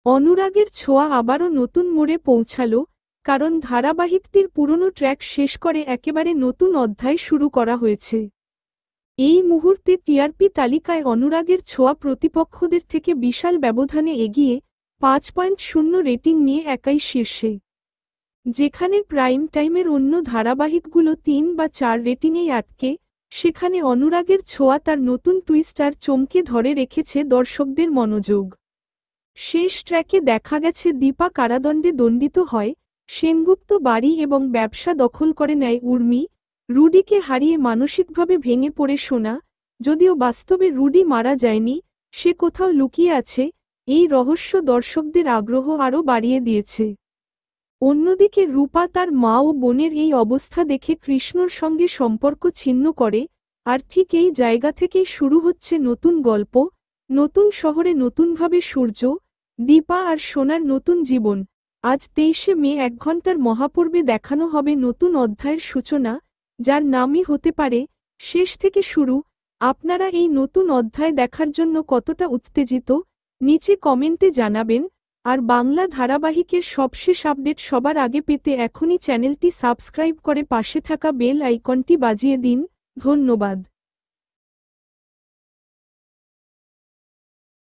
অনুরাগের ছোঁয়া আবারও নতুন মোড়ে পৌঁছাল, কারণ ধারাবাহিকটির পুরনো ট্র্যাক শেষ করে একেবারে নতুন অধ্যায় শুরু করা হয়েছে। এই মুহূর্তে টিআরপি তালিকায় অনুরাগের ছোঁয়া প্রতিপক্ষদের থেকে বিশাল ব্যবধানে এগিয়ে 5.0 রেটিং নিয়ে একাই শীর্ষে। যেখানে প্রাইম টাইমের অন্য ধারাবাহিকগুলো 3 বা 4 রেটিংয়েই আটকে, সেখানে অনুরাগের ছোঁয়া তার নতুন টুইস্ট আর চমকে ধরে রেখেছে দর্শকদের মনোযোগ। শেষ ট্র্যাকে দেখা গেছে দীপা কারাদণ্ডে দণ্ডিত হয়, সেনগুপ্ত বাড়ি এবং ব্যবসা দখল করে নেয় উর্মি, রুডিকে হারিয়ে মানসিকভাবে ভেঙে পড়ে সোনা, যদিও বাস্তবে রুডি মারা যায়নি, সে কোথাও লুকিয়ে আছে। এই রহস্য দর্শকদের আগ্রহ আরও বাড়িয়ে দিয়েছে। অন্যদিকে রূপা তার মা ও বোনের এই অবস্থা দেখে কৃষ্ণর সঙ্গে সম্পর্ক ছিন্ন করে, আর ঠিক এই জায়গা থেকেই শুরু হচ্ছে নতুন গল্প, নতুন শহরে নতুনভাবে সূর্য, দীপা আর সোনার নতুন জীবন। আজ 23শে মে 1 ঘণ্টার মহাপর্বে দেখানো হবে নতুন অধ্যায়ের সূচনা, যার নামই হতে পারে শেষ থেকে শুরু। আপনারা এই নতুন অধ্যায় দেখার জন্য কতটা উত্তেজিত, নিচে কমেন্টে জানাবেন। আর বাংলা ধারাবাহিকের সবশেষ আপডেট সবার আগে পেতে এখনই চ্যানেলটি সাবস্ক্রাইব করে পাশে থাকা বেল আইকনটি বাজিয়ে দিন। ধন্যবাদ।